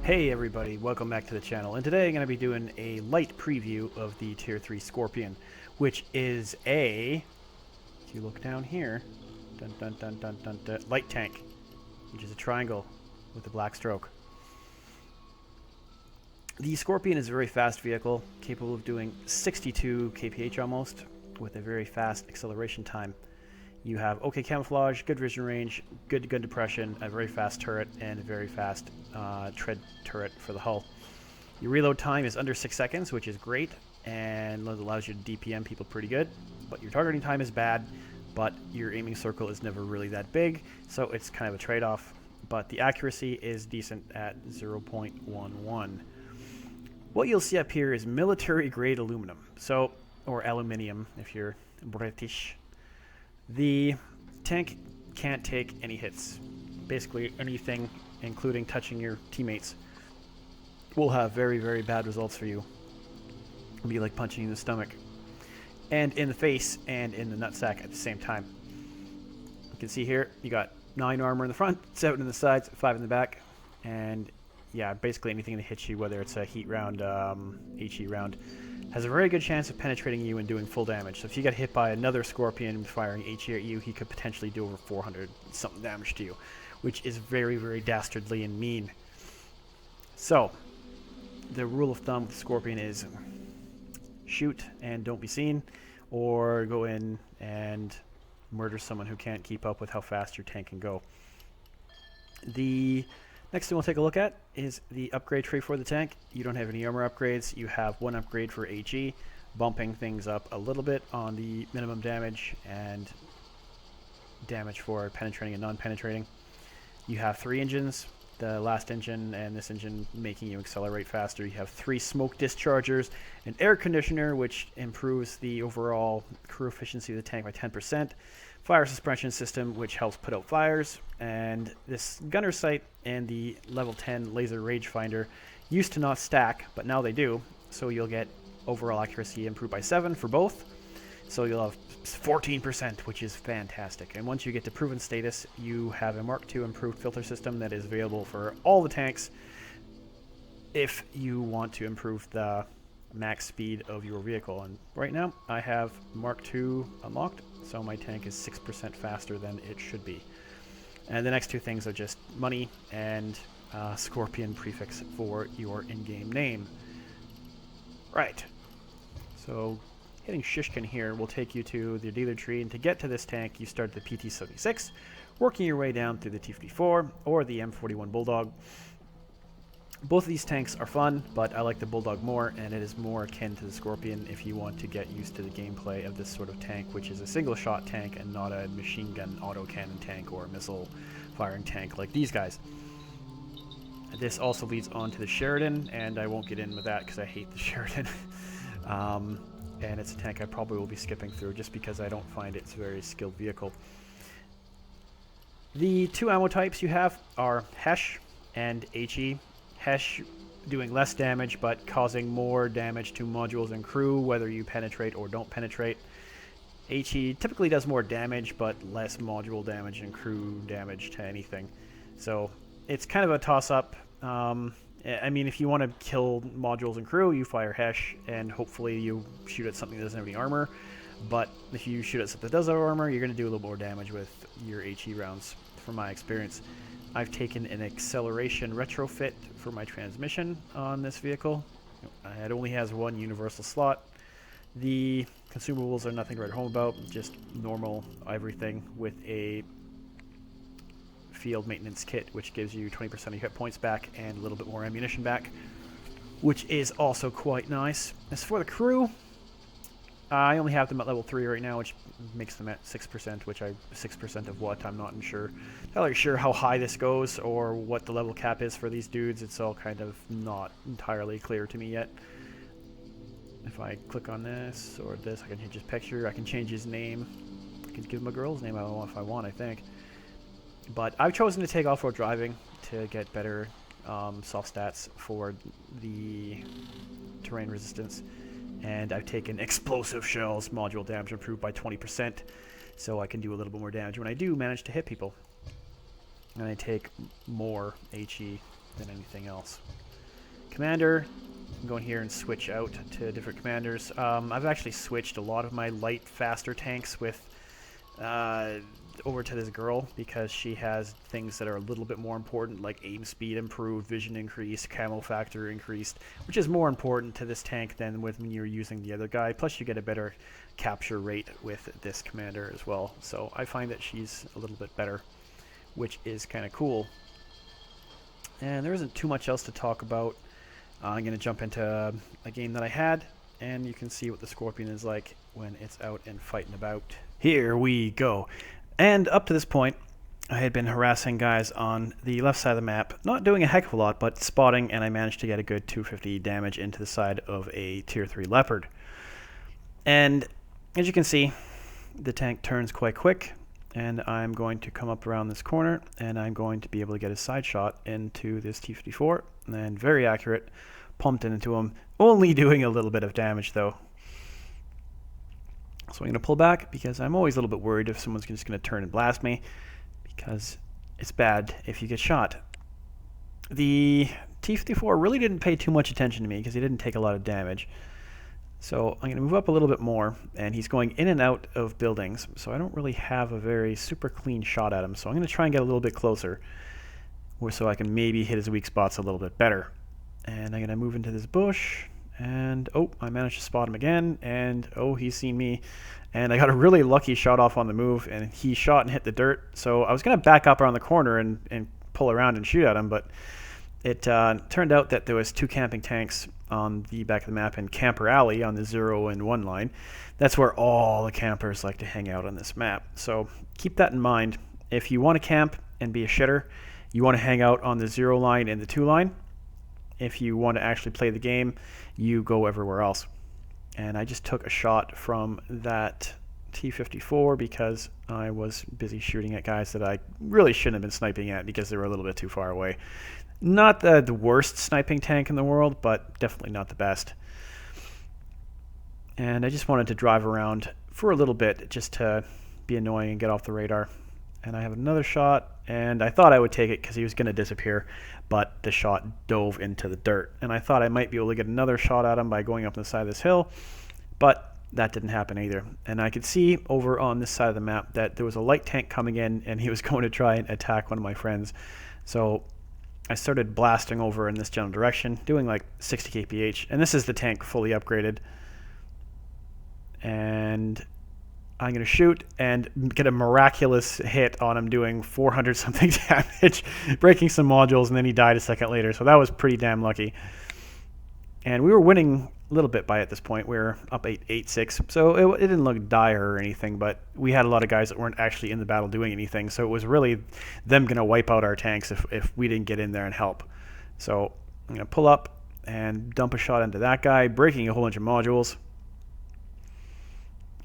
Hey everybody, welcome back to the channel, and today I'm going to be doing a light preview of the Tier 3 Scorpion, which is a, if you look down here, light tank, which is a triangle with a black stroke. The Scorpion is a very fast vehicle, capable of doing 62 kph almost, with a very fast acceleration time. You have okay camouflage, good vision range, good gun depression, a very fast turret, and a very fast tread turret for the hull. Your reload time is under 6 seconds, which is great, and allows you to DPM people pretty good. But your targeting time is bad, but your aiming circle is never really that big, so it's kind of a trade-off. But the accuracy is decent at 0.11. What you'll see up here is military-grade aluminum, or aluminium if you're British. The tank can't take any hits. Basically anything, including touching your teammates, will have very, very bad results for you. It'll be like punching you in the stomach, and in the face, and in the nutsack at the same time. You can see here, you got 9 armor in the front, 7 in the sides, 5 in the back, and yeah, basically anything that hits you, whether it's a heat round, HE round, has a very good chance of penetrating you and doing full damage. So if you get hit by another Scorpion firing HE at you, he could potentially do over 400 something damage to you, which is very, very dastardly and mean. So the rule of thumb with Scorpion is shoot and don't be seen, or go in and murder someone who can't keep up with how fast your tank can go. The next thing we'll take a look at is the upgrade tree for the tank. You don't have any armor upgrades. You have one upgrade for HE, bumping things up a little bit on the minimum damage and damage for penetrating and non-penetrating. You have 3 engines, the last engine and this engine making you accelerate faster. You have 3 smoke dischargers, an air conditioner which improves the overall crew efficiency of the tank by 10%, fire suppression system which helps put out fires, and this gunner sight and the level 10 laser rangefinder used to not stack, but now they do, so you'll get overall accuracy improved by 7 for both, so you'll have 14%, which is fantastic. And once you get to proven status, you have a Mark II improved filter system that is available for all the tanks if you want to improve the max speed of your vehicle. And right now I have Mark II unlocked, so my tank is 6% faster than it should be. And the next 2 things are just money and Scorpion prefix for your in-game name. Right, so hitting Shishkin here will take you to the dealer tree, and to get to this tank you start the PT-76, working your way down through the T-54 or the M41 Bulldog. Both of these tanks are fun, but I like the Bulldog more, and it is more akin to the Scorpion if you want to get used to the gameplay of this sort of tank, which is a single-shot tank and not a machine gun autocannon tank or a missile-firing tank like these guys. This also leads on to the Sheridan, and I won't get in with that because I hate the Sheridan. And it's a tank I probably will be skipping through just because I don't find it's a very skilled vehicle. The 2 ammo types you have are Hesh and HE. Hesh doing less damage but causing more damage to modules and crew whether you penetrate or don't penetrate. HE typically does more damage but less module damage and crew damage to anything. So it's kind of a toss-up. I mean, if you want to kill modules and crew, you fire Hesh, and hopefully you shoot at something that doesn't have any armor. But if you shoot at something that does have armor, you're going to do a little more damage with your HE rounds, from my experience. I've taken an acceleration retrofit for my transmission on this vehicle. It only has 1 universal slot. The consumables are nothing to write home about, just normal everything with a field maintenance kit, which gives you 20% of your hit points back and a little bit more ammunition back, which is also quite nice. As for the crew, I only have them at level 3 right now, which makes them at 6%, 6% of what? I'm not entirely sure how high this goes or what the level cap is for these dudes. It's all kind of not entirely clear to me yet. If I click on this or this, I can change his picture, I can change his name. I can give him a girl's name if I want, I think. But I've chosen to take off-road driving to get better soft stats for the terrain resistance. And I've taken explosive shells, module damage improved by 20%, so I can do a little bit more damage when I do manage to hit people. And I take more HE than anything else. Commander, I'm going here and switch out to different commanders. I've actually switched a lot of my light, faster tanks with over to this girl because she has things that are a little bit more important, like aim speed improved, vision increased, camo factor increased, which is more important to this tank than when you're using the other guy. Plus, you get a better capture rate with this commander as well. So I find that she's a little bit better, which is kind of cool. And there isn't too much else to talk about. I'm going to jump into a game that I had, and you can see what the Scorpion is like when it's out and fighting about. Here we go. And up to this point, I had been harassing guys on the left side of the map, not doing a heck of a lot, but spotting, and I managed to get a good 250 damage into the side of a tier 3 Leopard. And as you can see, the tank turns quite quick, and I'm going to come up around this corner, and I'm going to be able to get a side shot into this T-54, and very accurate, pumped into him, only doing a little bit of damage though. So I'm going to pull back because I'm always a little bit worried if someone's just going to turn and blast me, because it's bad if you get shot. The T-54 really didn't pay too much attention to me because he didn't take a lot of damage. So I'm going to move up a little bit more, and he's going in and out of buildings, so I don't really have a very super clean shot at him. So I'm going to try and get a little bit closer, so I can maybe hit his weak spots a little bit better. And I'm going to move into this bush, and oh, I managed to spot him again, and oh, he's seen me. And I got a really lucky shot off on the move, and he shot and hit the dirt. So I was going to back up around the corner and pull around and shoot at him, but it turned out that there was 2 camping tanks on the back of the map in Camper Alley on the 0 and 1 line. That's where all the campers like to hang out on this map. So keep that in mind. If you want to camp and be a shitter, you want to hang out on the 0 line and the 2 line. If you want to actually play the game, you go everywhere else. And I just took a shot from that T-54 because I was busy shooting at guys that I really shouldn't have been sniping at because they were a little bit too far away. Not the worst sniping tank in the world, but definitely not the best. And I just wanted to drive around for a little bit just to be annoying and get off the radar. And I have another shot, and I thought I would take it because he was going to disappear, but the shot dove into the dirt. And I thought I might be able to get another shot at him by going up the side of this hill, but that didn't happen either. And I could see over on this side of the map that there was a light tank coming in, and he was going to try and attack one of my friends. So I started blasting over in this general direction, doing like 60 kph, and this is the tank fully upgraded. And I'm going to shoot and get a miraculous hit on him doing 400 something damage, breaking some modules, and then he died a second later. So that was pretty damn lucky. And we were winning a little bit by at this point. We were up 8-6. So it didn't look dire or anything, but we had a lot of guys that weren't actually in the battle doing anything. So it was really them going to wipe out our tanks if we didn't get in there and help. So I'm going to pull up and dump a shot into that guy, breaking a whole bunch of modules.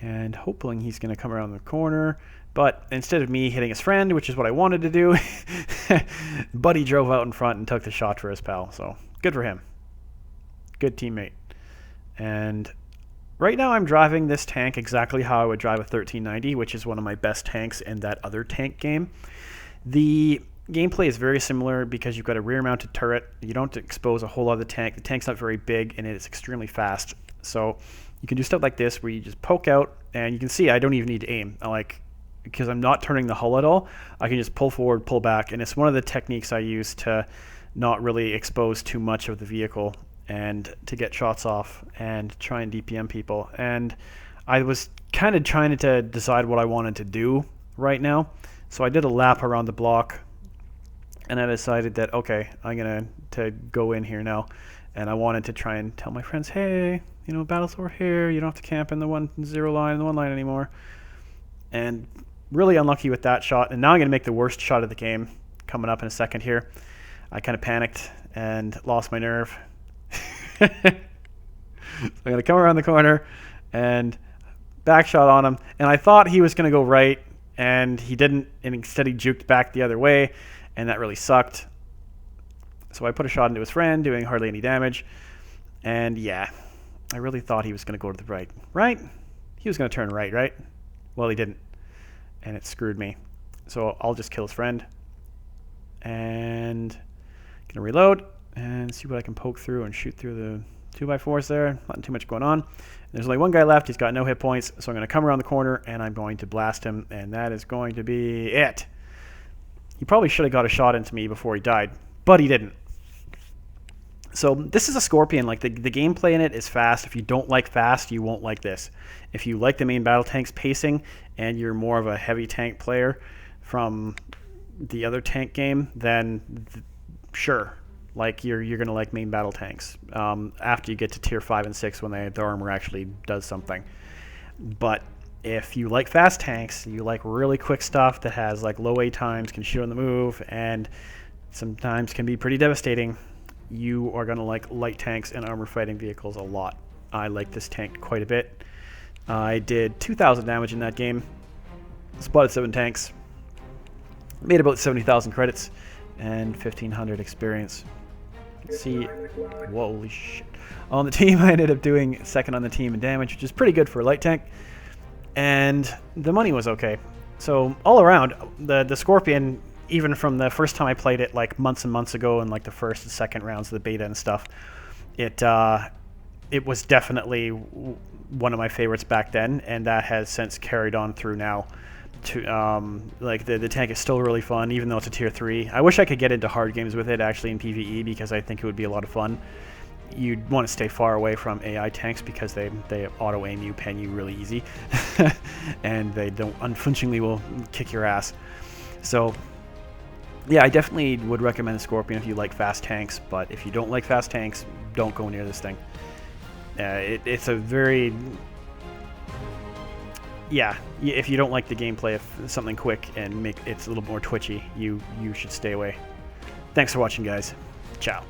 And hoping he's going to come around the corner. But instead of me hitting his friend, which is what I wanted to do, Buddy drove out in front and took the shot for his pal. So good for him. Good teammate. And right now I'm driving this tank exactly how I would drive a 1390, which is one of my best tanks in that other tank game. The gameplay is very similar because you've got a rear-mounted turret. You don't expose a whole lot of the tank. The tank's not very big, and it's extremely fast. So you can do stuff like this where you just poke out, and you can see I don't even need to aim. Because I'm not turning the hull at all, I can just pull forward, pull back, and it's one of the techniques I use to not really expose too much of the vehicle and to get shots off and try and DPM people. And I was kind of trying to decide what I wanted to do right now. So I did a lap around the block, and I decided that, okay, I'm going to go in here now. And I wanted to try and tell my friends, hey, you know, battle's over here. You don't have to camp in the 1-0 line and the 1 line anymore. And really unlucky with that shot. And now I'm going to make the worst shot of the game coming up in a second here. I kind of panicked and lost my nerve. So I'm going to come around the corner and back shot on him. And I thought he was going to go right, and he didn't. And instead he juked back the other way, and that really sucked. So I put a shot into his friend, doing hardly any damage. And yeah, I really thought he was going to go to the right. Right? He was going to turn right? Well, he didn't. And it screwed me. So I'll just kill his friend. And Gonna reload and see what I can poke through and shoot through the 2x4s there. Not too much going on. There's only one guy left. He's got no hit points, so I'm going to come around the corner and I'm going to blast him, and that is going to be it. He probably should have got a shot into me before he died, but he didn't. So this is a Scorpion. Like the gameplay in it is fast. If you don't like fast, you won't like this. If you like the main battle tank's pacing and you're more of a heavy tank player from the other tank game, then sure, like you're gonna like main battle tanks after you get to tier 5 and 6 when their armor actually does something. But if you like fast tanks, you like really quick stuff that has like low A times, can shoot on the move, and sometimes can be pretty devastating, you are gonna like light tanks and armor fighting vehicles a lot. I like this tank quite a bit. I did 2,000 damage in that game, spotted 7 tanks, made about 70,000 credits, and 1,500 experience. See, whoa, holy shit. On the team, I ended up doing second on the team in damage, which is pretty good for a light tank, and the money was okay. So all around, the Scorpion, even from the first time I played it like months and months ago in like the first and second rounds of the beta and stuff, it was definitely one of my favorites back then, and that has since carried on through now. Like the tank is still really fun, even though it's a tier 3. I wish I could get into hard games with it actually in PvE, because I think it would be a lot of fun. You'd want to stay far away from AI tanks because they auto aim you, pen you really easy, and they don't unflinchingly will kick your ass. So yeah, I definitely would recommend the Scorpion if you like fast tanks, but if you don't like fast tanks, don't go near this thing. It's a very... Yeah, if you don't like the gameplay of something quick and it's a little more twitchy, you should stay away. Thanks for watching, guys. Ciao.